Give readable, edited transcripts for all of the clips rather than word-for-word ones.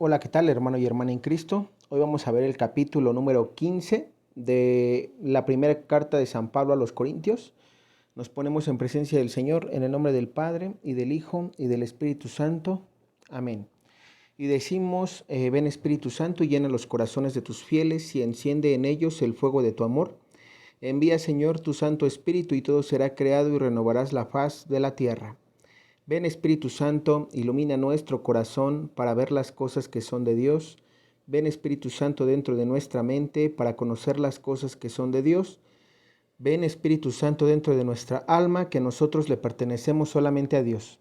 Hola, ¿qué tal, hermano y hermana en Cristo? Hoy vamos a ver el capítulo número 15 de la primera carta de San Pablo a los Corintios. Nos ponemos en presencia del Señor en el nombre del Padre y del Hijo y del Espíritu Santo. Amén. Y decimos, ven Espíritu Santo y llena los corazones de tus fieles y enciende en ellos el fuego de tu amor. Envía, Señor, tu Santo Espíritu y todo será creado y renovarás la faz de la tierra. Ven Espíritu Santo, ilumina nuestro corazón para ver las cosas que son de Dios. Ven Espíritu Santo dentro de nuestra mente para conocer las cosas que son de Dios. Ven Espíritu Santo dentro de nuestra alma, que nosotros le pertenecemos solamente a Dios.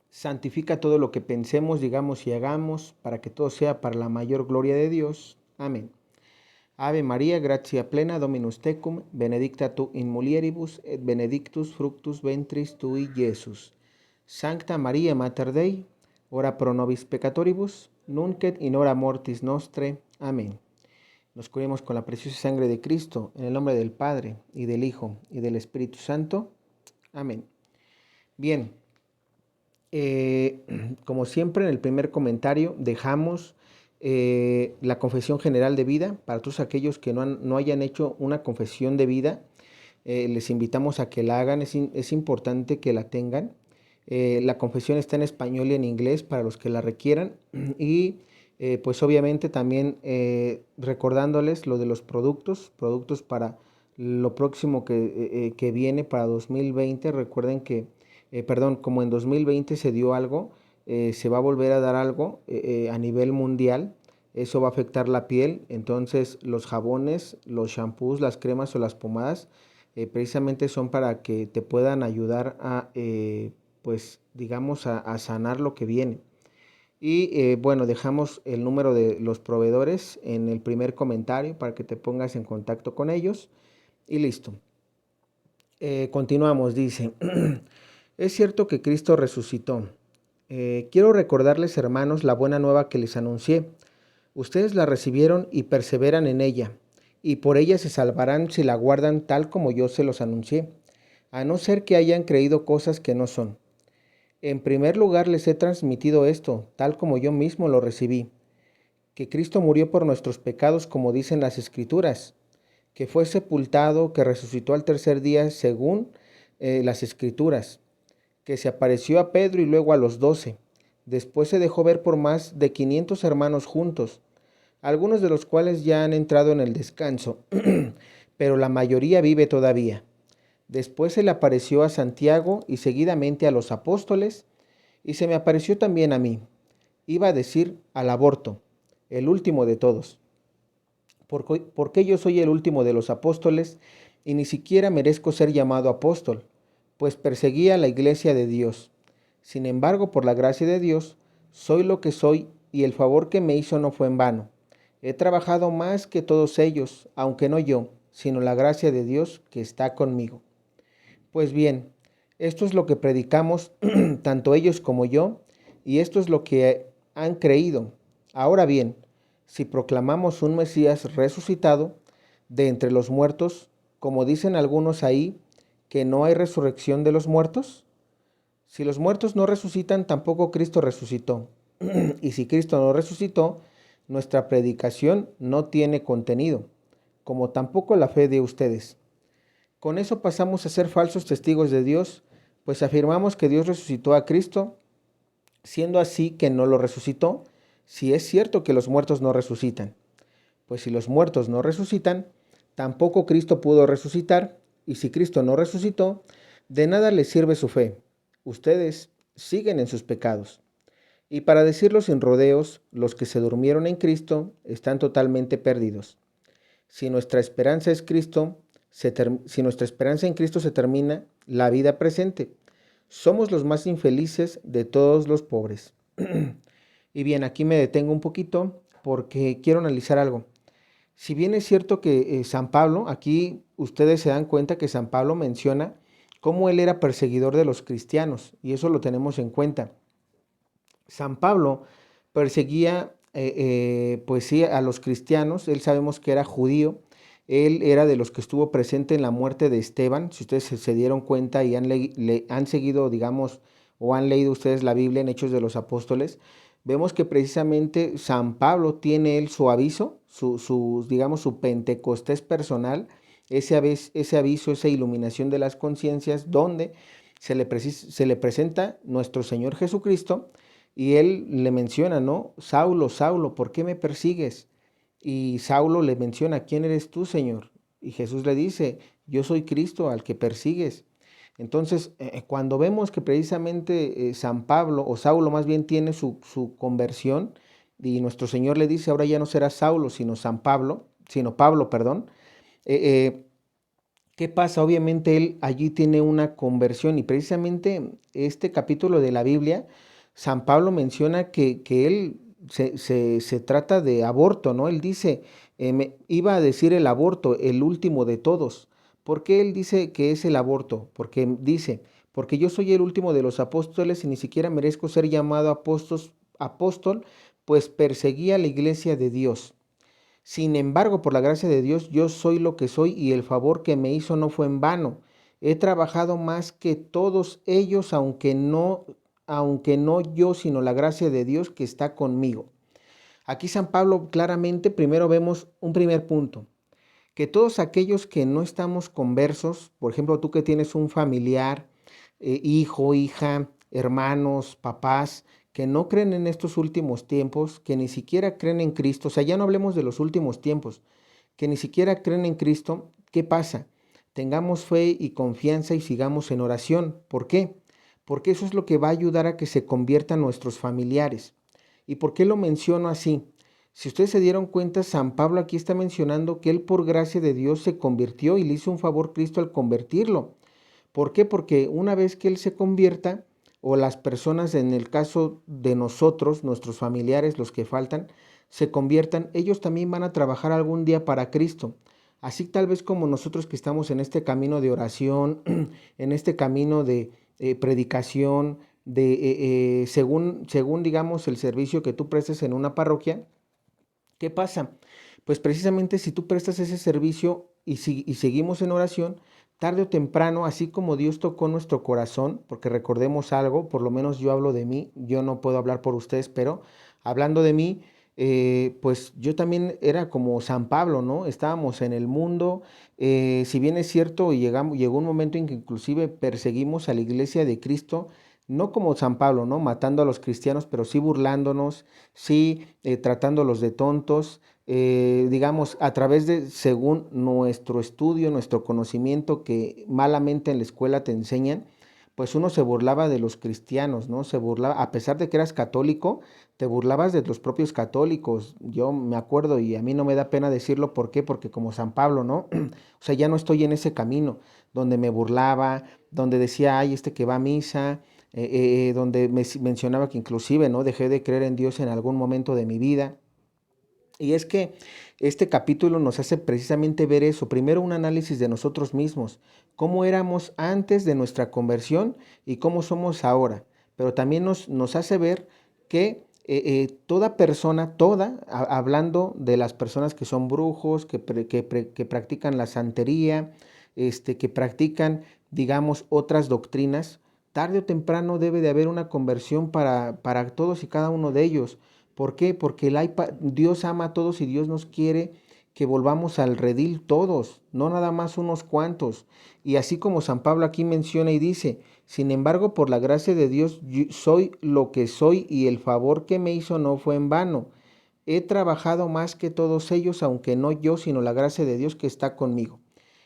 Santifica todo lo que pensemos, digamos y hagamos, para que todo sea para la mayor gloria de Dios. Amén. Ave María, gratia plena, Dominus tecum, benedicta tu in mulieribus, et benedictus fructus ventris tui, Iesus. Sancta Maria Mater Dei, ora pro nobis peccatoribus, nunc et in hora mortis nostre. Amén. Nos cubrimos con la preciosa sangre de Cristo, en el nombre del Padre, y del Hijo, y del Espíritu Santo. Amén. Bien, como siempre en el primer comentario dejamos la confesión general de vida. Para todos aquellos que no hayan hecho una confesión de vida, les invitamos a que la hagan, es importante que la tengan. La confesión está en español y en inglés para los que la requieran y pues obviamente también recordándoles lo de los productos para lo próximo que viene para 2020. Recuerden que, como en 2020 se dio algo, se va a volver a dar algo a nivel mundial. Eso va a afectar la piel, entonces los jabones, los shampoos, las cremas o las pomadas precisamente son para que te puedan ayudar a pues digamos a sanar lo que viene. Y bueno, dejamos el número de los proveedores en el primer comentario para que te pongas en contacto con ellos y listo. Continuamos, dice, es cierto que Cristo resucitó. Quiero recordarles, hermanos, la buena nueva que les anuncié. Ustedes la recibieron y perseveran en ella, y por ella se salvarán si la guardan tal como yo se los anuncié, a no ser que hayan creído cosas que no son. En primer lugar les he transmitido esto, tal como yo mismo lo recibí, que Cristo murió por nuestros pecados como dicen las Escrituras, que fue sepultado, que resucitó al tercer día según las Escrituras, que se apareció a Pedro y luego a los 12. Después se dejó ver por más de 500 hermanos juntos, algunos de los cuales ya han entrado en el descanso, pero la mayoría vive todavía. Después se le apareció a Santiago y seguidamente a los apóstoles, y se me apareció también a mí. Iba a decir al aborto, el último de todos. Porque yo soy el último de los apóstoles y ni siquiera merezco ser llamado apóstol, pues perseguía la iglesia de Dios. Sin embargo, por la gracia de Dios, soy lo que soy y el favor que me hizo no fue en vano. He trabajado más que todos ellos, aunque no yo, sino la gracia de Dios que está conmigo. Pues bien, esto es lo que predicamos, tanto ellos como yo, y esto es lo que han creído. Ahora bien, si proclamamos un Mesías resucitado de entre los muertos, como dicen algunos ahí, que no hay resurrección de los muertos, si los muertos no resucitan, tampoco Cristo resucitó. Y si Cristo no resucitó, nuestra predicación no tiene contenido, como tampoco la fe de ustedes. Con eso pasamos a ser falsos testigos de Dios, pues afirmamos que Dios resucitó a Cristo, siendo así que no lo resucitó, si es cierto que los muertos no resucitan. Pues si los muertos no resucitan, tampoco Cristo pudo resucitar, y si Cristo no resucitó, de nada les sirve su fe. Ustedes siguen en sus pecados. Y para decirlo sin rodeos, los que se durmieron en Cristo están totalmente perdidos. Si nuestra esperanza es Cristo, si nuestra esperanza en Cristo se termina, la vida presente, somos los más infelices de todos los pobres. Y bien, aquí me detengo un poquito porque quiero analizar algo. Si bien es cierto que San Pablo, aquí ustedes se dan cuenta que San Pablo menciona cómo él era perseguidor de los cristianos, y eso lo tenemos en cuenta. San Pablo perseguía, pues sí, a los cristianos. Él sabemos que era judío. Él era de los que estuvo presente en la muerte de Esteban. Si ustedes se dieron cuenta y han seguido, digamos, o han leído ustedes la Biblia en Hechos de los Apóstoles, vemos que precisamente San Pablo tiene él su aviso, digamos, su Pentecostés personal, ese aviso, esa iluminación de las conciencias, donde se le presenta nuestro Señor Jesucristo y él le menciona, ¿no? Saulo, Saulo, ¿por qué me persigues? Y Saulo le menciona, ¿quién eres tú, Señor? Y Jesús le dice, yo soy Cristo al que persigues. Entonces, cuando vemos que precisamente San Pablo, o Saulo más bien, tiene su conversión, y nuestro Señor le dice, ahora ya no será Saulo, sino San Pablo, sino Pablo, perdón, eh, eh, ¿qué pasa? Obviamente él allí tiene una conversión, y precisamente este capítulo de la Biblia, San Pablo menciona que él se trata de aborto, ¿no? Él dice, iba a decir el aborto, el último de todos. ¿Por qué él dice que es el aborto? Porque dice, porque yo soy el último de los apóstoles y ni siquiera merezco ser llamado apóstol, pues perseguí a la iglesia de Dios. Sin embargo, por la gracia de Dios, yo soy lo que soy y el favor que me hizo no fue en vano. He trabajado más que todos ellos, aunque no yo, sino la gracia de Dios que está conmigo. Aquí San Pablo claramente, primero vemos un primer punto, que todos aquellos que no estamos conversos, por ejemplo, tú que tienes un familiar, hijo, hija, hermanos, papás, que no creen en estos últimos tiempos, que ni siquiera creen en Cristo, o sea, ya no hablemos de los últimos tiempos, que ni siquiera creen en Cristo, ¿qué pasa? Tengamos fe y confianza y sigamos en oración. ¿Por qué? Porque eso es lo que va a ayudar a que se conviertan nuestros familiares. ¿Y por qué lo menciono así? Si ustedes se dieron cuenta, San Pablo aquí está mencionando que él por gracia de Dios se convirtió y le hizo un favor Cristo al convertirlo. ¿Por qué? Porque una vez que él se convierta, o las personas en el caso de nosotros, nuestros familiares, los que faltan, se conviertan, ellos también van a trabajar algún día para Cristo. Así tal vez como nosotros que estamos en este camino de oración, en este camino de predicación, según digamos el servicio que tú prestes en una parroquia, ¿qué pasa? Pues precisamente si tú prestas ese servicio y seguimos en oración, tarde o temprano, así como Dios tocó nuestro corazón, porque recordemos algo, por lo menos yo hablo de mí, yo no puedo hablar por ustedes, pero hablando de mí, pues yo también era como San Pablo, ¿no? Estábamos en el mundo, si bien es cierto, llegó un momento en que inclusive perseguimos a la iglesia de Cristo, no como San Pablo, ¿no? Matando a los cristianos, pero sí burlándonos, sí tratándolos de tontos, digamos, a través de, según nuestro estudio, nuestro conocimiento que malamente en la escuela te enseñan, pues uno se burlaba de los cristianos, ¿no? Se burlaba, a pesar de que eras católico, te burlabas de los propios católicos. Yo me acuerdo y a mí no me da pena decirlo, ¿por qué? Porque como San Pablo, ¿no? O sea, ya no estoy en ese camino donde me burlaba, donde decía, ay, este que va a misa, donde mencionaba que inclusive, ¿no? Dejé de creer en Dios en algún momento de mi vida. Y es que este capítulo nos hace precisamente ver eso. Primero un análisis de nosotros mismos, cómo éramos antes de nuestra conversión y cómo somos ahora. Pero también nos hace ver que toda persona, hablando de las personas que son brujos, que practican la santería, que practican, digamos, otras doctrinas, tarde o temprano debe de haber una conversión para todos y cada uno de ellos. ¿Por qué? Porque Dios ama a todos y Dios nos quiere que volvamos al redil todos, no nada más unos cuantos. Y así como San Pablo aquí menciona y dice, sin embargo, por la gracia de Dios yo soy lo que soy y el favor que me hizo no fue en vano. He trabajado más que todos ellos, aunque no yo, sino la gracia de Dios que está conmigo.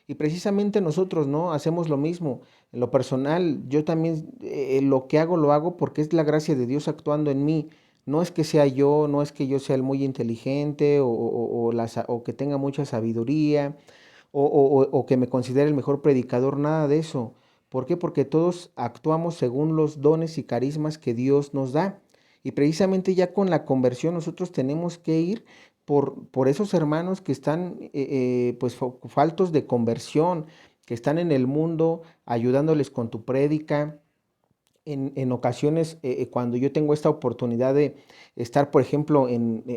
Y precisamente nosotros, ¿no? Hacemos lo mismo. En lo personal, yo también lo que hago, lo hago porque es la gracia de Dios actuando en mí. No es que sea yo, no es que yo sea el muy inteligente o que tenga mucha sabiduría o que me considere el mejor predicador, nada de eso. ¿Por qué? Porque todos actuamos según los dones y carismas que Dios nos da. Y precisamente ya con la conversión nosotros tenemos que ir por esos hermanos que están pues faltos de conversión, que están en el mundo ayudándoles con tu prédica. En ocasiones, cuando yo tengo esta oportunidad de estar, por ejemplo,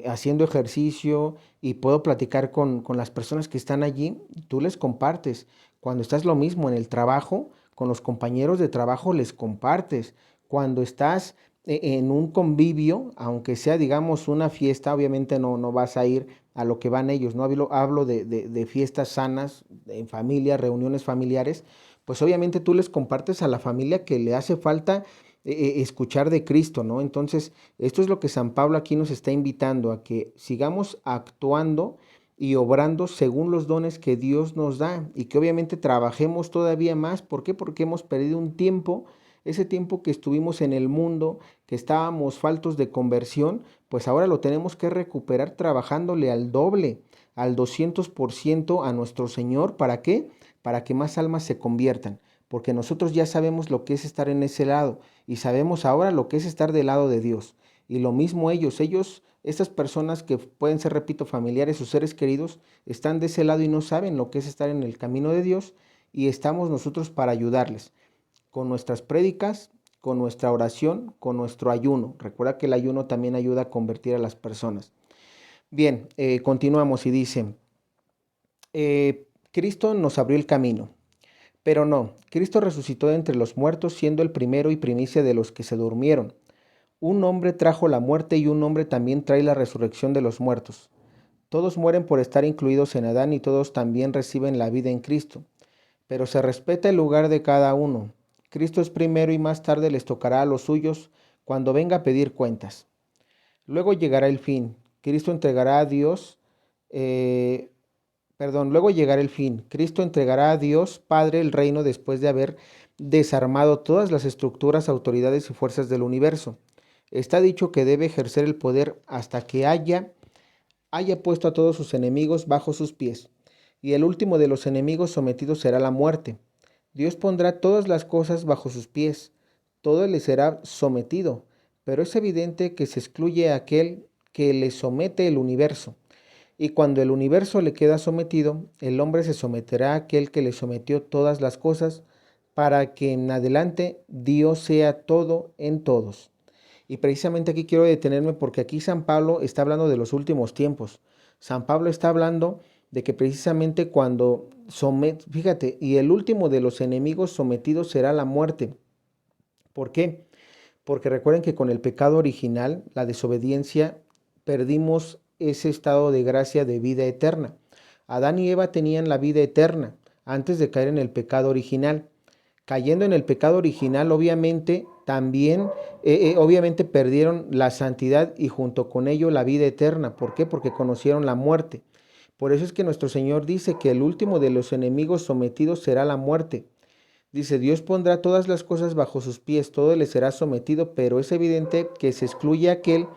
haciendo ejercicio y puedo platicar con las personas que están allí, tú les compartes. Cuando estás lo mismo en el trabajo, con los compañeros de trabajo les compartes. Cuando estás en un convivio, aunque sea, digamos, una fiesta, obviamente no vas a ir a lo que van ellos, ¿no? Hablo de fiestas sanas, en familia, reuniones familiares, pues obviamente tú les compartes a la familia que le hace falta escuchar de Cristo, ¿no? Entonces, esto es lo que San Pablo aquí nos está invitando, a que sigamos actuando y obrando según los dones que Dios nos da y que obviamente trabajemos todavía más. ¿Por qué? Porque hemos perdido un tiempo, ese tiempo que estuvimos en el mundo, que estábamos faltos de conversión, pues ahora lo tenemos que recuperar trabajándole al doble, al 200% a nuestro Señor. ¿Para qué? Para que más almas se conviertan, porque nosotros ya sabemos lo que es estar en ese lado y sabemos ahora lo que es estar del lado de Dios. Y lo mismo ellos, estas personas que pueden ser, repito, familiares o seres queridos, están de ese lado y no saben lo que es estar en el camino de Dios, y estamos nosotros para ayudarles con nuestras prédicas, con nuestra oración, con nuestro ayuno. Recuerda que el ayuno también ayuda a convertir a las personas. Bien, continuamos y dice, Cristo nos abrió el camino, pero no, Cristo resucitó de entre los muertos siendo el primero y primicia de los que se durmieron. Un hombre trajo la muerte y un hombre también trae la resurrección de los muertos. Todos mueren por estar incluidos en Adán y todos también reciben la vida en Cristo, pero se respeta el lugar de cada uno. Cristo es primero y más tarde les tocará a los suyos cuando venga a pedir cuentas. Luego llegará el fin. Cristo entregará a Dios, eh, luego llegará el fin. Cristo entregará a Dios Padre el reino después de haber desarmado todas las estructuras, autoridades y fuerzas del universo. Está dicho que debe ejercer el poder hasta que haya puesto a todos sus enemigos bajo sus pies, y el último de los enemigos sometidos será la muerte. Dios pondrá todas las cosas bajo sus pies, todo le será sometido, pero es evidente que se excluye a aquel que le somete el universo. Y cuando el universo le queda sometido, el hombre se someterá a aquel que le sometió todas las cosas, para que en adelante Dios sea todo en todos. Y precisamente aquí quiero detenerme porque aquí San Pablo está hablando de los últimos tiempos. San Pablo está hablando de que precisamente cuando fíjate, y el último de los enemigos sometidos será la muerte. ¿Por qué? Porque recuerden que con el pecado original, la desobediencia, perdimos ese estado de gracia de vida eterna. Adán y Eva tenían la vida eterna antes de caer en el pecado original. Cayendo en el pecado original, obviamente, también, obviamente perdieron la santidad y junto con ello la vida eterna. ¿Por qué? Porque conocieron la muerte. Por eso es que nuestro Señor dice que el último de los enemigos sometidos será la muerte. Dice, Dios pondrá todas las cosas bajo sus pies, todo le será sometido, pero es evidente que se excluye aquel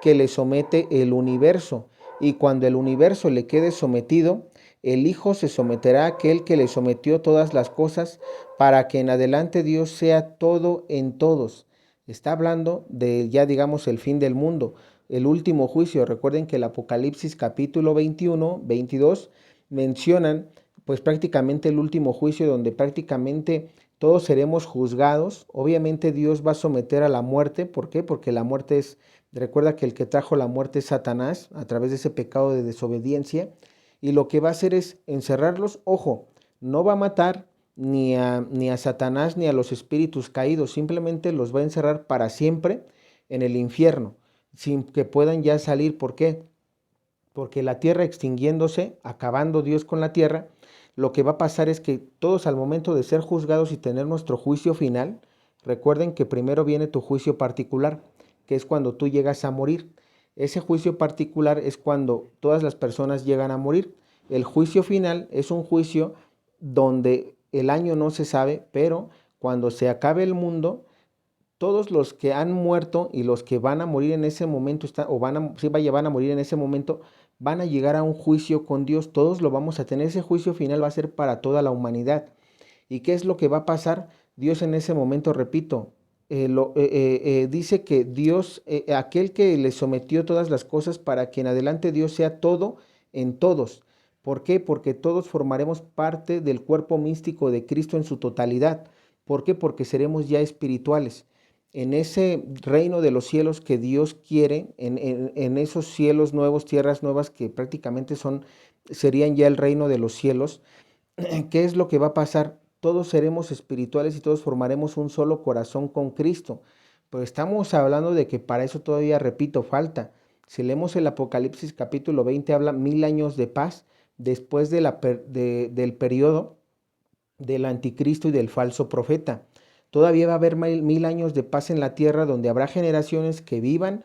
que le somete el universo. Y cuando el universo le quede sometido, el Hijo se someterá a aquel que le sometió todas las cosas, para que en adelante Dios sea todo en todos. Está hablando de ya digamos el fin del mundo, el último juicio. Recuerden que el Apocalipsis capítulo 21, 22 mencionan pues prácticamente el último juicio, donde prácticamente todos seremos juzgados. Obviamente Dios va a someter a la muerte. ¿Por qué? Porque la muerte recuerda que el que trajo la muerte es Satanás a través de ese pecado de desobediencia, y lo que va a hacer es encerrarlos. Ojo, no va a matar ni a Satanás ni a los espíritus caídos, simplemente los va a encerrar para siempre en el infierno, sin que puedan ya salir. ¿Por qué? Porque la tierra extinguiéndose, acabando Dios con la tierra, lo que va a pasar es que todos al momento de ser juzgados y tener nuestro juicio final, recuerden que primero viene tu juicio particular, que es cuando tú llegas a morir. Ese juicio particular es cuando todas las personas llegan a morir. El juicio final es un juicio donde el año no se sabe, pero cuando se acabe el mundo, todos los que han muerto y los que van a morir en ese momento, van a morir en ese momento, van a llegar a un juicio con Dios. Todos lo vamos a tener. Ese juicio final va a ser para toda la humanidad. ¿Y qué es lo que va a pasar? Dios en ese momento, repito, dice que Dios, aquel que le sometió todas las cosas, para que en adelante Dios sea todo en todos. ¿Por qué? Porque todos formaremos parte del cuerpo místico de Cristo en su totalidad. ¿Por qué? Porque seremos ya espirituales. En ese reino de los cielos que Dios quiere, en esos cielos nuevos, tierras nuevas que prácticamente serían ya el reino de los cielos. ¿Qué es lo que va a pasar? Todos seremos espirituales y todos formaremos un solo corazón con Cristo. Pero estamos hablando de que para eso todavía, repito, falta. Si leemos el Apocalipsis capítulo 20, habla 1000 años de paz después del periodo del anticristo y del falso profeta. Todavía va a haber 1000 años de paz en la tierra donde habrá generaciones que vivan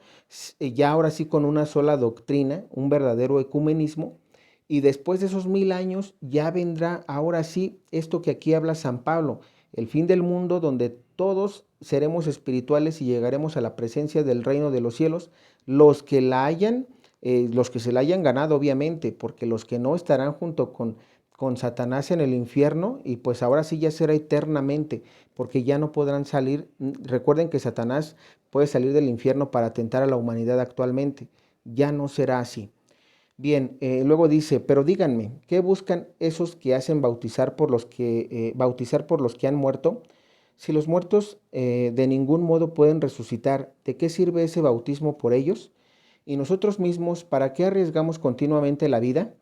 ya ahora sí con una sola doctrina, un verdadero ecumenismo. Y después de esos 1000 años ya vendrá ahora sí esto que aquí habla San Pablo, el fin del mundo donde todos seremos espirituales y llegaremos a la presencia del reino de los cielos, los que la hayan, los que se la hayan ganado obviamente, porque los que no estarán junto con Satanás en el infierno y pues ahora sí ya será eternamente, porque ya no podrán salir. Recuerden que Satanás puede salir del infierno para atentar a la humanidad actualmente, ya no será así. Bien, luego dice, pero díganme, ¿qué buscan esos que hacen bautizar por los que han muerto? Si los muertos de ningún modo pueden resucitar, ¿de qué sirve ese bautismo por ellos? ¿Y nosotros mismos, para qué arriesgamos continuamente la vida?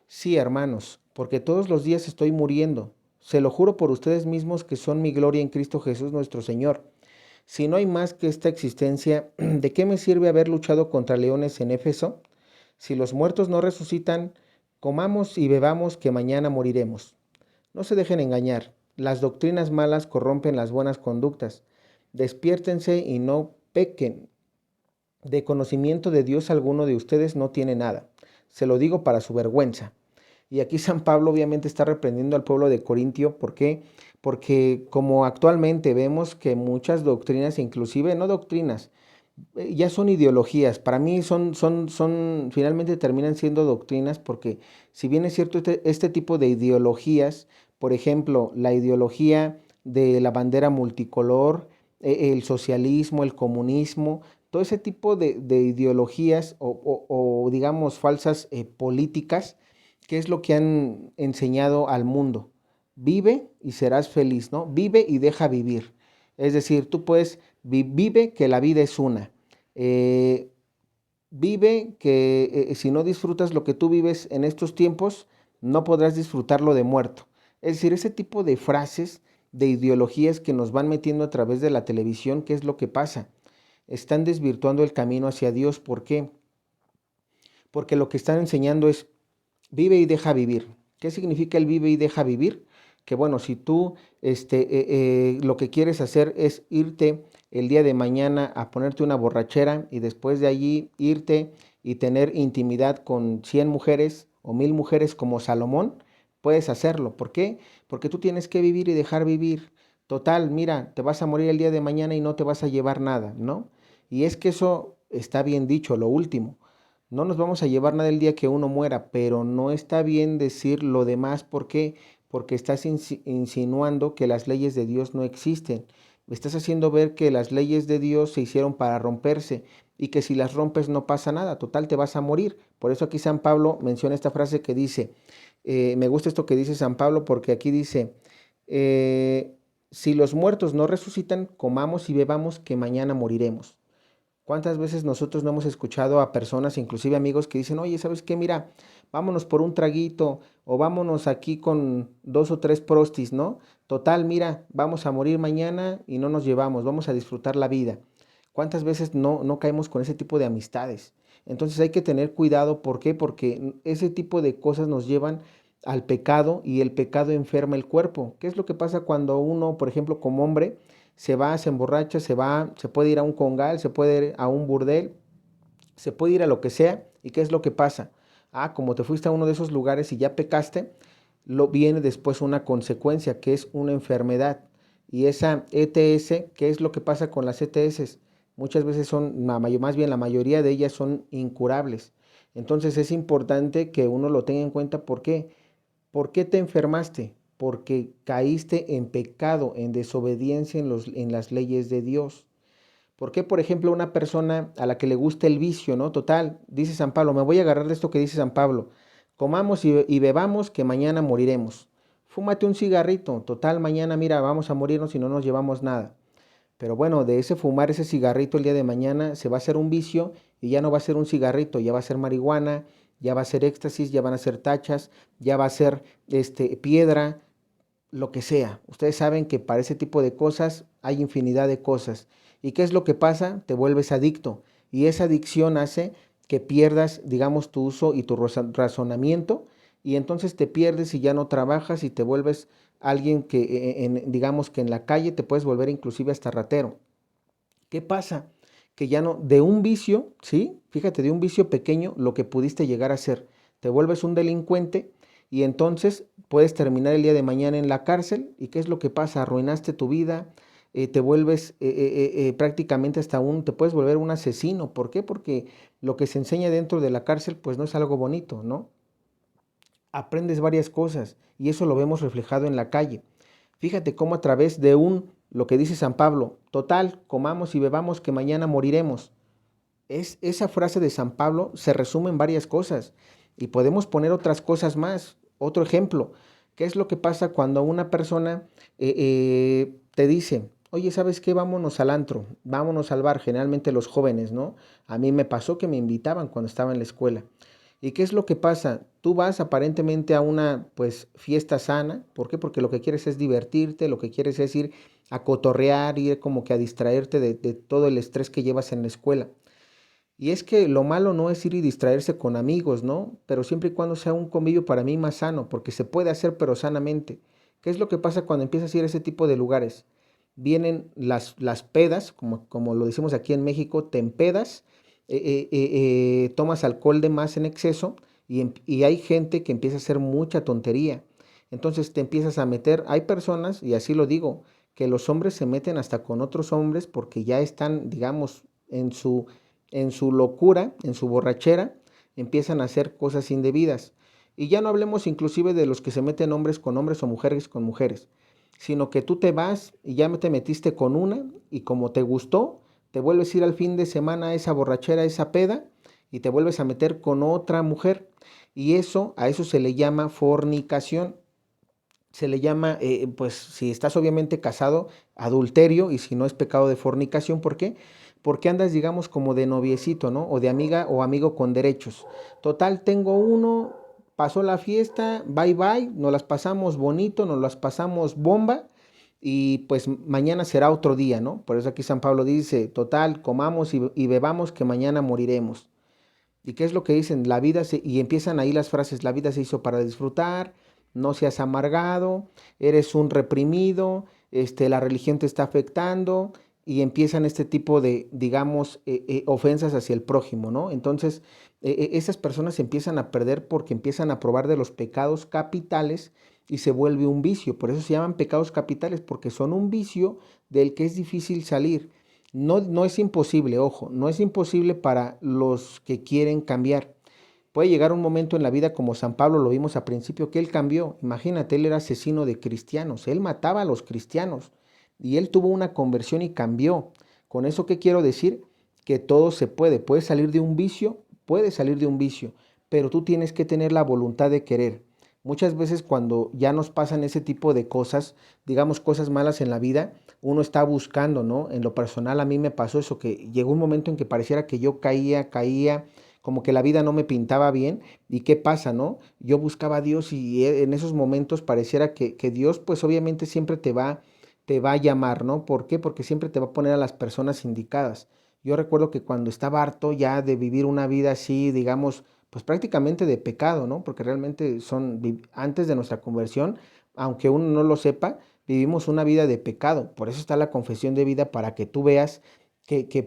Sí, hermanos, porque todos los días estoy muriendo. Se lo juro por ustedes mismos que son mi gloria en Cristo Jesús nuestro Señor. Si no hay más que esta existencia, ¿de qué me sirve haber luchado contra leones en Éfeso? Si los muertos no resucitan, comamos y bebamos que mañana moriremos. No se dejen engañar, las doctrinas malas corrompen las buenas conductas. Despiértense y no pequen. De conocimiento de Dios alguno de ustedes no tiene nada. Se lo digo para su vergüenza. Y aquí San Pablo obviamente está reprendiendo al pueblo de Corintio. ¿Por qué? Porque como actualmente vemos que muchas doctrinas, inclusive no doctrinas, ya son ideologías. Para mí finalmente terminan siendo doctrinas porque si bien es cierto este tipo de ideologías, por ejemplo, la ideología de la bandera multicolor, el socialismo, el comunismo, todo ese tipo de ideologías o digamos falsas políticas, ¿qué es lo que han enseñado al mundo? Vive y serás feliz, ¿no? Vive y deja vivir. Es decir, tú puedes, vive que la vida es una. Eh, Vive que si no disfrutas lo que tú vives en estos tiempos, no podrás disfrutarlo de muerto. Es decir, ese tipo de frases, de ideologías que nos van metiendo a través de la televisión, ¿qué es lo que pasa? Están desvirtuando el camino hacia Dios. ¿Por qué? Porque lo que están enseñando es vive y deja vivir. ¿Qué significa el vive y deja vivir? Que bueno, si tú lo que quieres hacer es irte el día de mañana a ponerte una borrachera y después de allí irte y tener intimidad con 100 mujeres o 1000 mujeres como Salomón, puedes hacerlo. ¿Por qué? Porque tú tienes que vivir y dejar vivir. Total, mira, te vas a morir el día de mañana y no te vas a llevar nada, ¿no? Y es que eso está bien dicho, lo último. No nos vamos a llevar nada el día que uno muera, pero no está bien decir lo demás. ¿Por qué? Porque estás insinuando que las leyes de Dios no existen. Estás haciendo ver que las leyes de Dios se hicieron para romperse y que si las rompes no pasa nada, total te vas a morir. Por eso aquí San Pablo menciona esta frase que dice, me gusta esto que dice San Pablo porque aquí dice, si los muertos no resucitan, comamos y bebamos que mañana moriremos. ¿Cuántas veces nosotros no hemos escuchado a personas, inclusive amigos, que dicen, oye, ¿sabes qué? Mira, vámonos por un traguito o vámonos aquí con 2 o 3 prostis, ¿no? Total, mira, vamos a morir mañana y no nos llevamos, vamos a disfrutar la vida. ¿Cuántas veces no caemos con ese tipo de amistades? Entonces hay que tener cuidado. ¿Por qué? Porque ese tipo de cosas nos llevan al pecado y el pecado enferma el cuerpo. ¿Qué es lo que pasa cuando uno, por ejemplo, como hombre, se va, se emborracha, se puede ir a un congal, se puede ir a un burdel, se puede ir a lo que sea? ¿Y qué es lo que pasa? Ah, como te fuiste a uno de esos lugares y ya pecaste, viene después una consecuencia que es una enfermedad. Y esa ETS, ¿qué es lo que pasa con las ETS? Muchas veces más bien la mayoría de ellas son incurables. Entonces es importante que uno lo tenga en cuenta. ¿Por qué? ¿Por qué te enfermaste? Porque caíste en pecado, en desobediencia en las leyes de Dios. ¿Por qué, por ejemplo, una persona a la que le gusta el vicio, ¿no? Total, dice San Pablo, me voy a agarrar de esto que dice San Pablo, comamos y bebamos que mañana moriremos. Fúmate un cigarrito, total, mañana mira, vamos a morirnos y no nos llevamos nada. Pero bueno, de ese fumar ese cigarrito el día de mañana se va a hacer un vicio y ya no va a ser un cigarrito, ya va a ser marihuana, ya va a ser éxtasis, ya van a ser tachas, ya va a ser piedra, lo que sea. Ustedes saben que para ese tipo de cosas hay infinidad de cosas. ¿Y qué es lo que pasa? Te vuelves adicto y esa adicción hace que pierdas, digamos, tu uso y tu razonamiento y entonces te pierdes y ya no trabajas y te vuelves alguien que, digamos que en la calle te puedes volver inclusive hasta ratero. ¿Qué pasa? Que ya no, de un vicio, ¿sí? Fíjate, de un vicio pequeño, lo que pudiste llegar a ser. Te vuelves un delincuente y entonces puedes terminar el día de mañana en la cárcel. ¿Y qué es lo que pasa? Arruinaste tu vida, te vuelves prácticamente hasta te puedes volver un asesino. ¿Por qué? Porque lo que se enseña dentro de la cárcel, pues no es algo bonito, ¿no? Aprendes varias cosas y eso lo vemos reflejado en la calle. Fíjate cómo a través de lo que dice San Pablo, total, comamos y bebamos que mañana moriremos. Esa frase de San Pablo se resume en varias cosas y podemos poner otras cosas más. Otro ejemplo, ¿qué es lo que pasa cuando una persona te dice, oye, ¿sabes qué? Vámonos al antro, vámonos al bar, generalmente los jóvenes, ¿no? A mí me pasó que me invitaban cuando estaba en la escuela. ¿Y qué es lo que pasa? Tú vas aparentemente a una pues fiesta sana, ¿por qué? Porque lo que quieres es divertirte, lo que quieres es ir a cotorrear, ir como que a distraerte de todo el estrés que llevas en la escuela. Y es que lo malo no es ir y distraerse con amigos, ¿no? Pero siempre y cuando sea un convivio para mí más sano, porque se puede hacer pero sanamente. ¿Qué es lo que pasa cuando empiezas a ir a ese tipo de lugares? Vienen las pedas, como lo decimos aquí en México, te empedas, tomas alcohol de más en exceso y hay gente que empieza a hacer mucha tontería. Entonces te empiezas a meter, hay personas, y así lo digo, que los hombres se meten hasta con otros hombres porque ya están, digamos, en su locura, en su borrachera, empiezan a hacer cosas indebidas. Y ya no hablemos inclusive de los que se meten hombres o mujeres con mujeres, sino que tú te vas y ya te metiste con una y como te gustó, te vuelves a ir al fin de semana a esa borrachera, a esa peda y te vuelves a meter con otra mujer. Y a eso se le llama fornicación. Se le llama, pues si estás obviamente casado, adulterio y si no es pecado de fornicación. ¿Por qué? Porque andas, digamos, como de noviecito, ¿no? O de amiga o amigo con derechos. Total, tengo uno, pasó la fiesta, bye bye, nos las pasamos bonito, nos las pasamos bomba y pues mañana será otro día, ¿no? Por eso aquí San Pablo dice, total, comamos y bebamos que mañana moriremos. ¿Y qué es lo que dicen? Y empiezan ahí las frases, la vida se hizo para disfrutar, no seas amargado, eres un reprimido, la religión te está afectando, y empiezan este tipo de, digamos, ofensas hacia el prójimo, ¿no? Entonces, esas personas empiezan a perder porque empiezan a probar de los pecados capitales y se vuelve un vicio. Por eso se llaman pecados capitales, porque son un vicio del que es difícil salir. No, no es imposible, ojo, no es imposible para los que quieren cambiar. Puede llegar un momento en la vida como San Pablo lo vimos al principio, que él cambió. Imagínate, él era asesino de cristianos, él mataba a los cristianos y él tuvo una conversión y cambió. ¿Con eso qué quiero decir? Que todo se puede. Puedes salir de un vicio, pero tú tienes que tener la voluntad de querer. Muchas veces cuando ya nos pasan ese tipo de cosas, digamos cosas malas en la vida, uno está buscando, ¿no? En lo personal a mí me pasó eso, que llegó un momento en que pareciera que yo caía, como que la vida no me pintaba bien. ¿Y qué pasa, no? Yo buscaba a Dios y en esos momentos pareciera que Dios pues obviamente siempre te va a llamar, ¿no? ¿Por qué? Porque siempre te va a poner a las personas indicadas. Yo recuerdo que cuando estaba harto ya de vivir una vida así, digamos, pues prácticamente de pecado, ¿no? Porque realmente antes de nuestra conversión, aunque uno no lo sepa, vivimos una vida de pecado. Por eso está la confesión de vida para que tú veas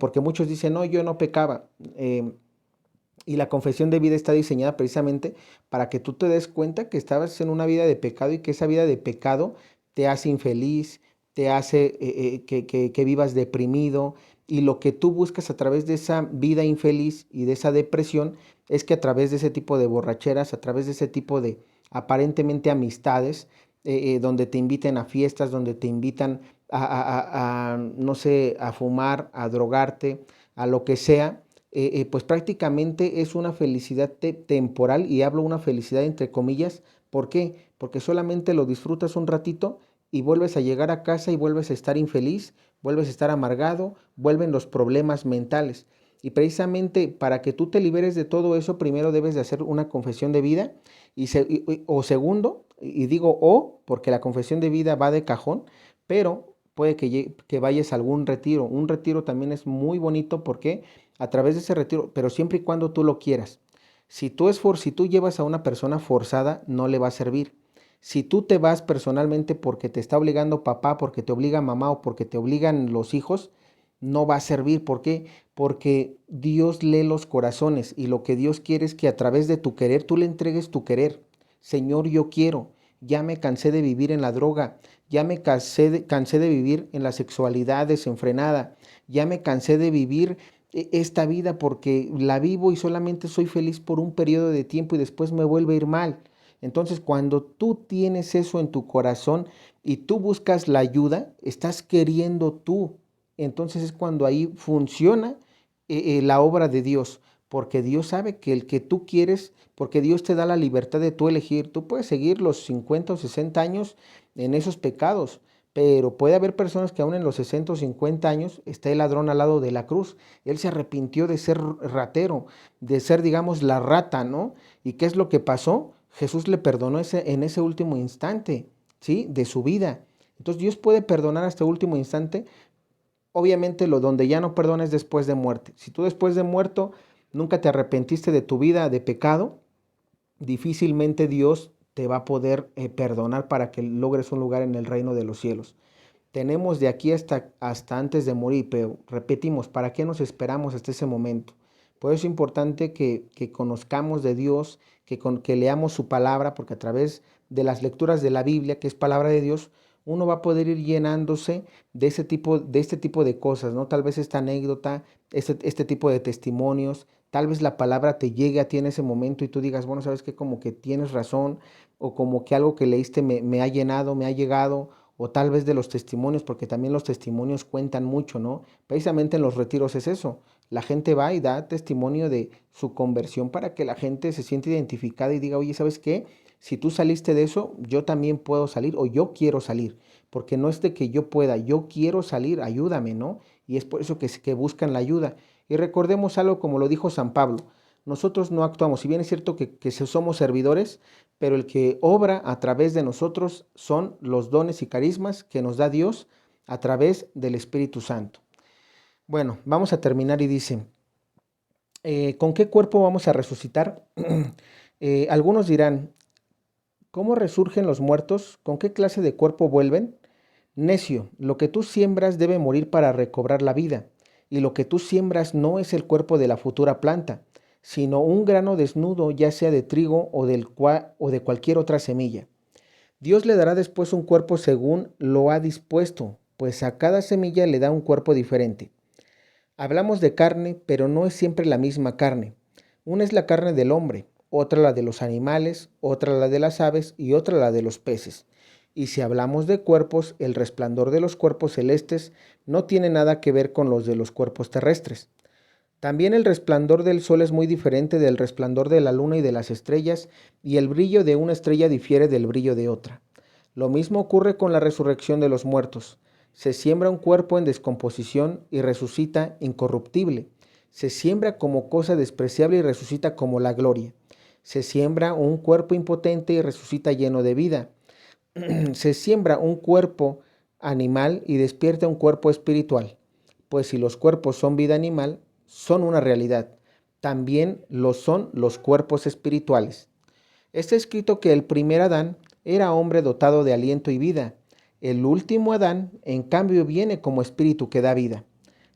porque muchos dicen, no, yo no pecaba. Y la confesión de vida está diseñada precisamente para que tú te des cuenta que estabas en una vida de pecado y que esa vida de pecado te hace infeliz, te hace que vivas deprimido. Y lo que tú buscas a través de esa vida infeliz y de esa depresión es que a través de ese tipo de borracheras, a través de ese tipo de aparentemente amistades, donde te inviten a fiestas, donde te invitan no sé, a fumar, a drogarte, a lo que sea, pues prácticamente es una felicidad temporal, y hablo una felicidad entre comillas. ¿Por qué? Porque solamente lo disfrutas un ratito y vuelves a llegar a casa y vuelves a estar infeliz, vuelves a estar amargado, vuelven los problemas mentales. Y precisamente para que tú te liberes de todo eso, primero debes de hacer una confesión de vida o segundo, y digo porque la confesión de vida va de cajón, pero puede que vayas a algún retiro. Un retiro también es muy bonito porque a través de ese retiro, pero siempre y cuando tú lo quieras. Si tú llevas a una persona forzada, no le va a servir. Si tú te vas personalmente porque te está obligando papá, porque te obliga mamá o porque te obligan los hijos, no va a servir. ¿Por qué? Porque Dios lee los corazones y lo que Dios quiere es que a través de tu querer tú le entregues tu querer. Señor, yo quiero. Ya me cansé de vivir en la droga, ya me cansé de vivir en la sexualidad desenfrenada, ya me cansé de vivir esta vida porque la vivo y solamente soy feliz por un periodo de tiempo y después me vuelve a ir mal. Entonces, cuando tú tienes eso en tu corazón y tú buscas la ayuda, estás queriendo tú. Entonces es cuando ahí funciona la obra de Dios, porque Dios sabe que el que tú quieres, porque Dios te da la libertad de tú elegir. Tú puedes seguir los 50 o 60 años en esos pecados, pero puede haber personas que aún en los 60 o 50 años está el ladrón al lado de la cruz. Él se arrepintió de ser ratero, de ser, digamos, la rata, ¿no? ¿Y qué es lo que pasó? Jesús le perdonó en ese último instante, ¿sí? De su vida. Entonces Dios puede perdonar hasta el último instante. Obviamente lo donde ya no perdona es después de muerte. Si tú después de muerto nunca te arrepentiste de tu vida de pecado, difícilmente Dios te va a poder perdonar para que logres un lugar en el reino de los cielos. Tenemos de aquí hasta antes de morir, pero repetimos, ¿para qué nos esperamos hasta ese momento? Por eso es importante que conozcamos de Dios, que leamos su palabra, porque a través de las lecturas de la Biblia, que es palabra de Dios, uno va a poder ir llenándose de este tipo de cosas, ¿no? Tal vez esta anécdota, este tipo de testimonios, tal vez la palabra te llegue a ti en ese momento y tú digas, bueno, sabes que como que tienes razón, o como que algo que leíste me ha llenado, me ha llegado, o tal vez de los testimonios, porque también los testimonios cuentan mucho, ¿no? Precisamente en los retiros es eso. La gente va y da testimonio de su conversión para que la gente se sienta identificada y diga, oye, ¿sabes qué? Si tú saliste de eso, yo también puedo salir o yo quiero salir, porque no es de que yo pueda, yo quiero salir, ayúdame, ¿no? Y es por eso que buscan la ayuda. Y recordemos algo como lo dijo San Pablo, nosotros no actuamos, si bien es cierto que somos servidores, pero el que obra a través de nosotros son los dones y carismas que nos da Dios a través del Espíritu Santo. Bueno, vamos a terminar y dice, ¿con qué cuerpo vamos a resucitar? Algunos dirán, ¿cómo resurgen los muertos? ¿Con qué clase de cuerpo vuelven? Necio, lo que tú siembras debe morir para recobrar la vida, y lo que tú siembras no es el cuerpo de la futura planta, sino un grano desnudo, ya sea de trigo o de cualquier otra semilla. Dios le dará después un cuerpo según lo ha dispuesto, pues a cada semilla le da un cuerpo diferente. Hablamos de carne, pero no es siempre la misma carne. Una es la carne del hombre, otra la de los animales, otra la de las aves y otra la de los peces. Y si hablamos de cuerpos, el resplandor de los cuerpos celestes no tiene nada que ver con los de los cuerpos terrestres. También el resplandor del sol es muy diferente del resplandor de la luna y de las estrellas, y el brillo de una estrella difiere del brillo de otra. Lo mismo ocurre con la resurrección de los muertos. Se siembra un cuerpo en descomposición y resucita incorruptible. Se siembra como cosa despreciable y resucita como la gloria. Se siembra un cuerpo impotente y resucita lleno de vida. Se siembra un cuerpo animal y despierta un cuerpo espiritual. Pues si los cuerpos son vida animal, son una realidad. También lo son los cuerpos espirituales. Está escrito que el primer Adán era hombre dotado de aliento y vida. El último Adán, en cambio, viene como espíritu que da vida.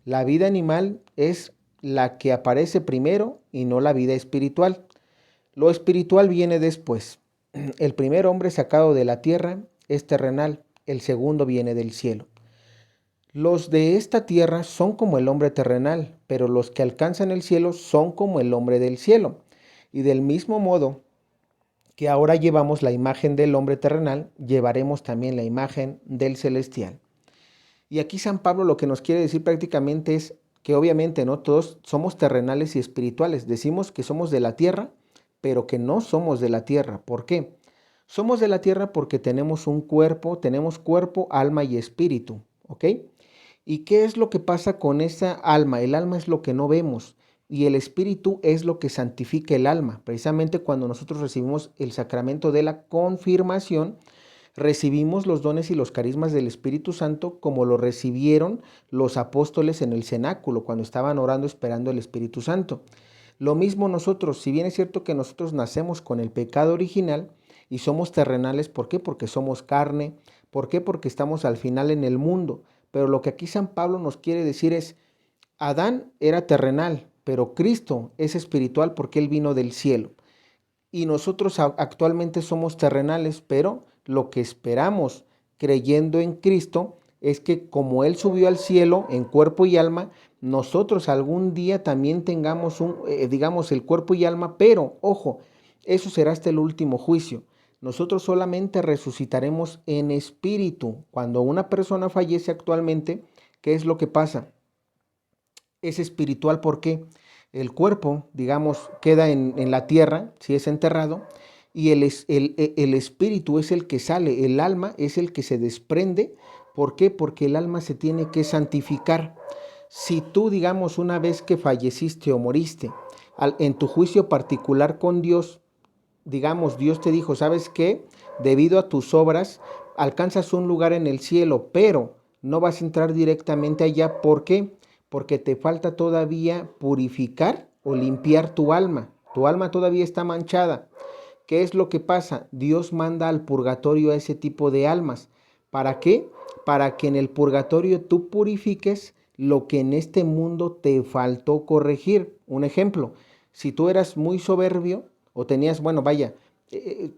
La vida animal es la que aparece primero y no la vida espiritual. Lo espiritual viene después. El primer hombre sacado de la tierra es terrenal, el segundo viene del cielo. Los de esta tierra son como el hombre terrenal, pero los que alcanzan el cielo son como el hombre del cielo. Y del mismo modo que ahora llevamos la imagen del hombre terrenal, llevaremos también la imagen del celestial. Y aquí San Pablo lo que nos quiere decir prácticamente es que obviamente no todos somos terrenales y espirituales. Decimos que somos de la tierra, pero que no somos de la tierra. ¿Por qué? Somos de la tierra porque tenemos un cuerpo, tenemos cuerpo, alma y espíritu, ¿ok? ¿Y qué es lo que pasa con esa alma? El alma es lo que no vemos y el espíritu es lo que santifica el alma. Precisamente cuando nosotros recibimos el sacramento de la confirmación, Recibimos los dones y los carismas del Espíritu Santo como lo recibieron los apóstoles en el cenáculo, cuando estaban orando esperando el Espíritu Santo. Lo mismo nosotros, si bien es cierto que nosotros nacemos con el pecado original y somos terrenales, ¿por qué? Porque somos carne, ¿por qué? Porque estamos al final en el mundo. Pero lo que aquí San Pablo nos quiere decir es, Adán era terrenal, pero Cristo es espiritual porque Él vino del cielo. Y nosotros actualmente somos terrenales, pero lo que esperamos creyendo en Cristo es que como Él subió al cielo en cuerpo y alma, nosotros algún día también tengamos digamos, el cuerpo y alma, pero ojo, eso será hasta el último juicio. Nosotros solamente resucitaremos en espíritu. Cuando una persona fallece actualmente, ¿qué es lo que pasa? Es espiritual porque el cuerpo, digamos, queda en la tierra, si es enterrado, y el espíritu es el que sale, el alma es el que se desprende. ¿Por qué? Porque el alma se tiene que santificar. Si tú, digamos, una vez que falleciste o moriste, en tu juicio particular con Dios, digamos, Dios te dijo, ¿sabes qué? Debido a tus obras, alcanzas un lugar en el cielo, pero no vas a entrar directamente allá. ¿Por qué? Porque te falta todavía purificar o limpiar tu alma. Tu alma todavía está manchada. ¿Qué es lo que pasa? Dios manda al purgatorio a ese tipo de almas. ¿Para qué? Para que en el purgatorio tú purifiques lo que en este mundo te faltó corregir. Un ejemplo, si tú eras muy soberbio o tenías, bueno, vaya,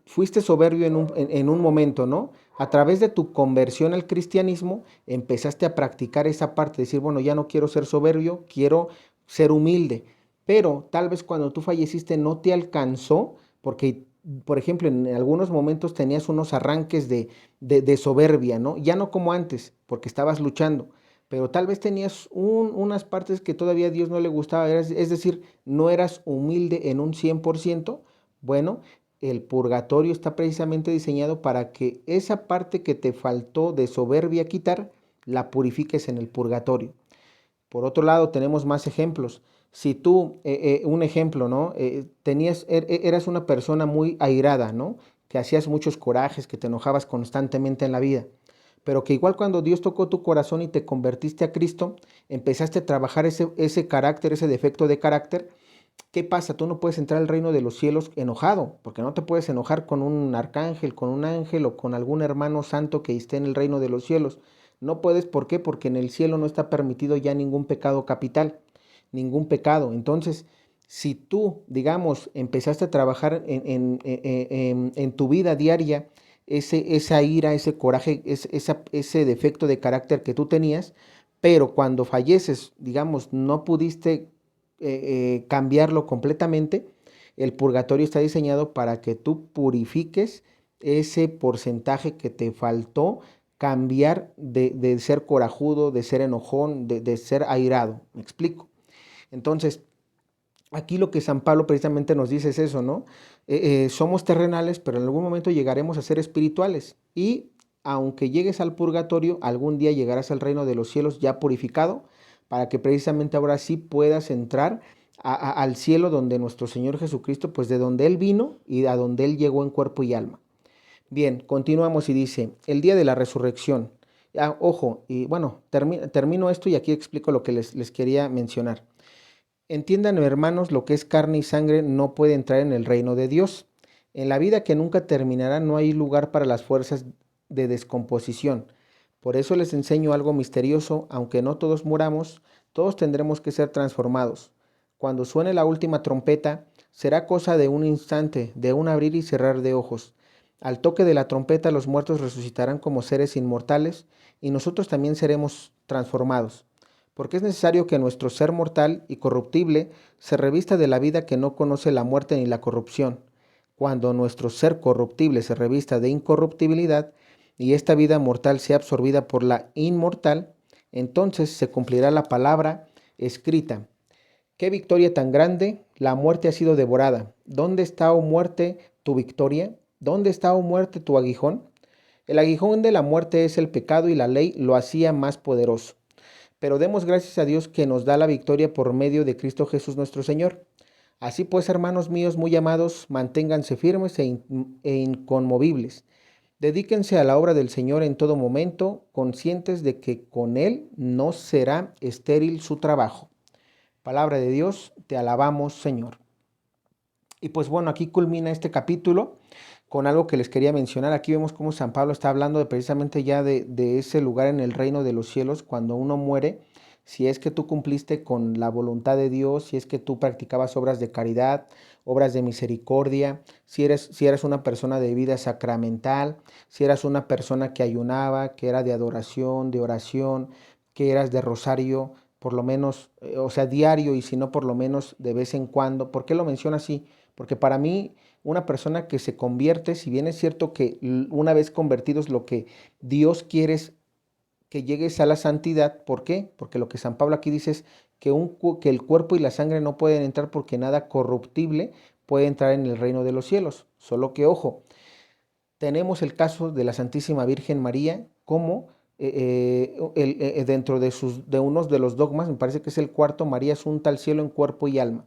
fuiste soberbio en un momento, ¿no? A través de tu conversión al cristianismo, empezaste a practicar esa parte, decir, bueno, ya no quiero ser soberbio, quiero ser humilde. Pero tal vez cuando tú falleciste no te alcanzó, porque por ejemplo, en algunos momentos tenías unos arranques de soberbia, ¿no? Ya no como antes, porque estabas luchando, pero tal vez tenías unas partes que todavía a Dios no le gustaba, es decir, no eras humilde en un 100%. Bueno, el purgatorio está precisamente diseñado para que esa parte que te faltó de soberbia quitar, la purifiques en el purgatorio. Por otro lado, tenemos más ejemplos. Si tú, un ejemplo, ¿no? Eras una persona muy airada, ¿no? Que hacías muchos corajes, que te enojabas constantemente en la vida, pero que igual cuando Dios tocó tu corazón y te convertiste a Cristo, empezaste a trabajar ese carácter, ese defecto de carácter. ¿Qué pasa? Tú no puedes entrar al reino de los cielos enojado, porque no te puedes enojar con un arcángel, con un ángel o con algún hermano santo que esté en el reino de los cielos. No puedes, ¿por qué? Porque en el cielo no está permitido ya ningún pecado capital, ningún pecado. Entonces, si tú, digamos, empezaste a trabajar en tu vida diaria, esa ira, ese coraje, ese defecto de carácter que tú tenías, pero cuando falleces, digamos, no pudiste cambiarlo completamente, el purgatorio está diseñado para que tú purifiques ese porcentaje que te faltó cambiar de ser corajudo, de ser enojón, de ser airado. ¿Me explico? Entonces, aquí lo que San Pablo precisamente nos dice es eso, ¿no? Somos terrenales, pero en algún momento llegaremos a ser espirituales. Y aunque llegues al purgatorio, algún día llegarás al reino de los cielos ya purificado, para que precisamente ahora sí puedas entrar al cielo donde nuestro Señor Jesucristo, pues de donde Él vino y a donde Él llegó en cuerpo y alma. Bien, continuamos y dice, el día de la resurrección. Ojo, y bueno, termino esto y aquí explico lo que les quería mencionar. Entiendan, hermanos, lo que es carne y sangre no puede entrar en el reino de Dios. En la vida que nunca terminará no hay lugar para las fuerzas de descomposición. Por eso les enseño algo misterioso, aunque no todos muramos, todos tendremos que ser transformados. Cuando suene la última trompeta, será cosa de un instante, de un abrir y cerrar de ojos. Al toque de la trompeta los muertos resucitarán como seres inmortales y nosotros también seremos transformados, porque es necesario que nuestro ser mortal y corruptible se revista de la vida que no conoce la muerte ni la corrupción. Cuando nuestro ser corruptible se revista de incorruptibilidad y esta vida mortal sea absorbida por la inmortal, entonces se cumplirá la palabra escrita. ¡Qué victoria tan grande! La muerte ha sido devorada. ¿Dónde está, oh muerte, tu victoria? ¿Dónde está, oh muerte, tu aguijón? El aguijón de la muerte es el pecado y la ley lo hacía más poderoso. Pero demos gracias a Dios que nos da la victoria por medio de Cristo Jesús nuestro Señor. Así pues, hermanos míos muy amados, manténganse firmes e inconmovibles. Dedíquense a la obra del Señor en todo momento, conscientes de que con Él no será estéril su trabajo. Palabra de Dios, te alabamos, Señor. Y pues bueno, aquí culmina este capítulo con algo que les quería mencionar. Aquí vemos cómo San Pablo está hablando precisamente ya de ese lugar en el reino de los cielos cuando uno muere. Si es que tú cumpliste con la voluntad de Dios, si es que tú practicabas obras de caridad, obras de misericordia, si eras una persona de vida sacramental, si eras una persona que ayunaba, que era de adoración, de oración, que eras de rosario, por lo menos, o sea, diario y si no, por lo menos de vez en cuando. ¿Por qué lo menciona así? Porque para mí una persona que se convierte, si bien es cierto que una vez convertidos lo que Dios quiere es que llegues a la santidad. ¿Por qué? Porque lo que San Pablo aquí dice es que el cuerpo y la sangre no pueden entrar porque nada corruptible puede entrar en el reino de los cielos. Solo que, ojo, tenemos el caso de la Santísima Virgen María como dentro de unos de los dogmas, me parece que es el cuarto, María asunta al cielo en cuerpo y alma.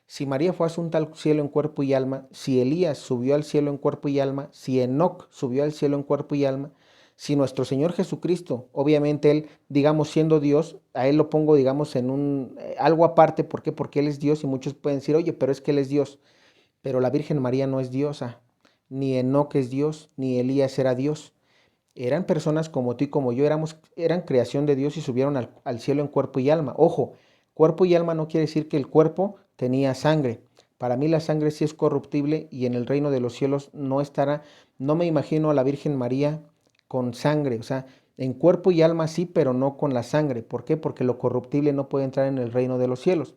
Si María fue asunta al cielo en cuerpo y alma, si Elías subió al cielo en cuerpo y alma, si Enoc subió al cielo en cuerpo y alma, si nuestro Señor Jesucristo, obviamente Él, digamos, siendo Dios, a Él lo pongo, digamos, en algo aparte. ¿Por qué? Porque Él es Dios y muchos pueden decir, oye, pero es que Él es Dios. Pero la Virgen María no es diosa, ni Enoc es Dios, ni Elías era Dios. Eran personas como tú y como yo, eran creación de Dios y subieron al cielo en cuerpo y alma. Ojo, cuerpo y alma no quiere decir que el cuerpo tenía sangre. Para mí la sangre sí es corruptible y en el reino de los cielos no estará. No me imagino a la Virgen María con sangre, o sea, en cuerpo y alma sí, pero no con la sangre. ¿Por qué? Porque lo corruptible no puede entrar en el reino de los cielos.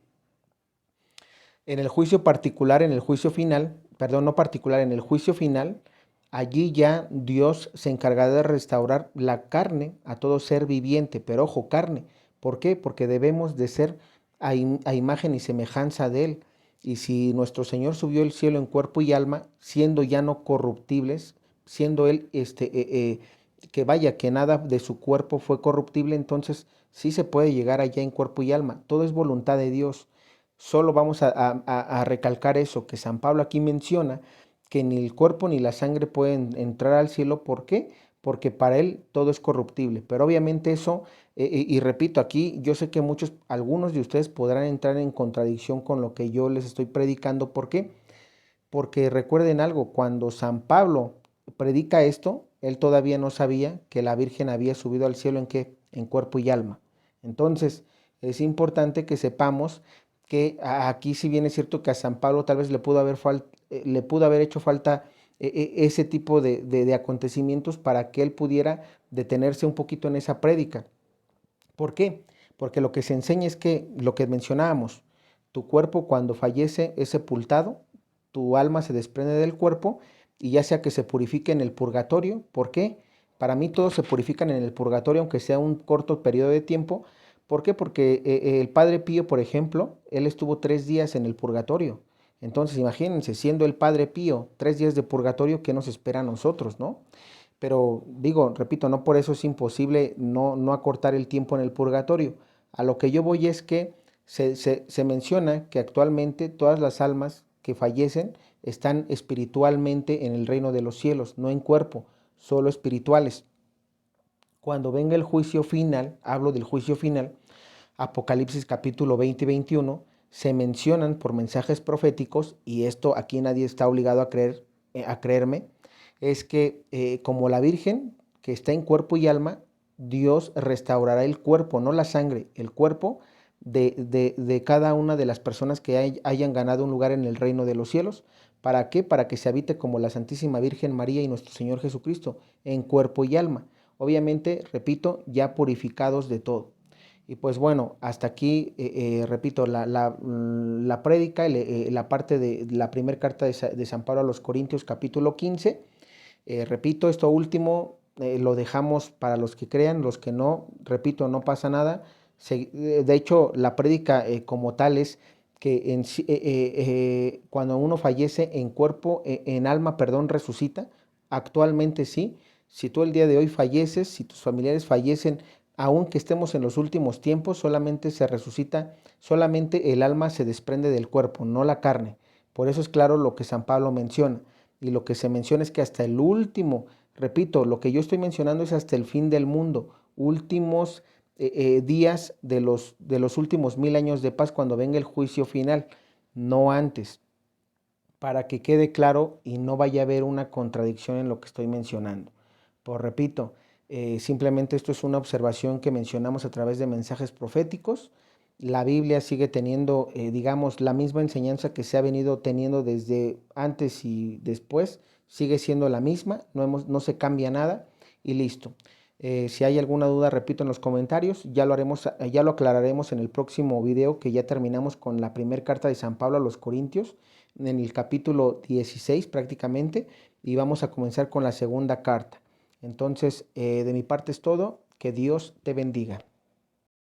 En el juicio particular, en el juicio final, perdón, no particular, en el juicio final, allí ya Dios se encargará de restaurar la carne a todo ser viviente, pero ojo, carne. ¿Por qué? Porque debemos de ser a imagen y semejanza de Él. Y si nuestro Señor subió al cielo en cuerpo y alma, siendo ya no corruptibles, siendo Él que vaya, que nada de su cuerpo fue corruptible, entonces sí se puede llegar allá en cuerpo y alma. Todo es voluntad de Dios. Solo vamos a recalcar eso, que San Pablo aquí menciona que ni el cuerpo ni la sangre pueden entrar al cielo. ¿Por qué? Porque para él todo es corruptible. Pero obviamente eso, y repito, aquí yo sé que algunos de ustedes podrán entrar en contradicción con lo que yo les estoy predicando. ¿Por qué? Porque recuerden algo, cuando San Pablo predica esto, él todavía no sabía que la Virgen había subido al cielo en qué, en cuerpo y alma. Entonces, es importante que sepamos que aquí, si bien es cierto que a San Pablo tal vez le pudo haber hecho falta ese tipo de acontecimientos para que él pudiera detenerse un poquito en esa prédica. ¿Por qué? Porque lo que se enseña es que lo que mencionábamos, tu cuerpo cuando fallece es sepultado, tu alma se desprende del cuerpo y ya sea que se purifique en el purgatorio. ¿Por qué? Para mí todos se purifican en el purgatorio, aunque sea un corto periodo de tiempo. ¿Por qué? Porque el Padre Pío, por ejemplo, él estuvo 3 días en el purgatorio. Entonces, imagínense, siendo el Padre Pío 3 días de purgatorio, ¿qué nos espera a nosotros, no? Pero digo, repito, no por eso es imposible no acortar el tiempo en el purgatorio. A lo que yo voy es que se menciona que actualmente todas las almas que fallecen están espiritualmente en el reino de los cielos, no en cuerpo, solo espirituales. Cuando venga el juicio final, hablo del juicio final, Apocalipsis capítulo 20 y 21, se mencionan por mensajes proféticos, y esto aquí nadie está obligado a creerme, es que como la Virgen que está en cuerpo y alma, Dios restaurará el cuerpo, no la sangre, el cuerpo de cada una de las personas que hayan ganado un lugar en el reino de los cielos. ¿Para qué? Para que se habite como la Santísima Virgen María y nuestro Señor Jesucristo, en cuerpo y alma. Obviamente, repito, ya purificados de todo. Y pues bueno, hasta aquí, repito, la prédica, la parte de la primera carta de San Pablo a los Corintios, capítulo 15. Repito, esto último lo dejamos para los que crean, los que no, repito, no pasa nada. De hecho, la prédica como tal es que cuando uno fallece en cuerpo, en alma, perdón, resucita. Actualmente sí. Si tú el día de hoy falleces, si tus familiares fallecen, aunque estemos en los últimos tiempos, solamente se resucita, solamente el alma se desprende del cuerpo, no la carne. Por eso es claro lo que San Pablo menciona. Y lo que se menciona es que hasta el último, Repito, lo que yo estoy mencionando es hasta el fin del mundo, últimos días de los últimos 1000 años de paz, cuando venga el juicio final, no antes, para que quede claro y no vaya a haber una contradicción en lo que estoy mencionando. Pues repito, simplemente esto es una observación que mencionamos a través de mensajes proféticos. La Biblia sigue teniendo, digamos, la misma enseñanza que se ha venido teniendo desde antes y después, sigue siendo la misma, no se cambia nada y listo. Si hay alguna duda, repito, en los comentarios, ya lo aclararemos en el próximo video, que ya terminamos con la primera carta de San Pablo a los Corintios, en el capítulo 16 prácticamente, y vamos a comenzar con la segunda carta. Entonces, de mi parte es todo, que Dios te bendiga.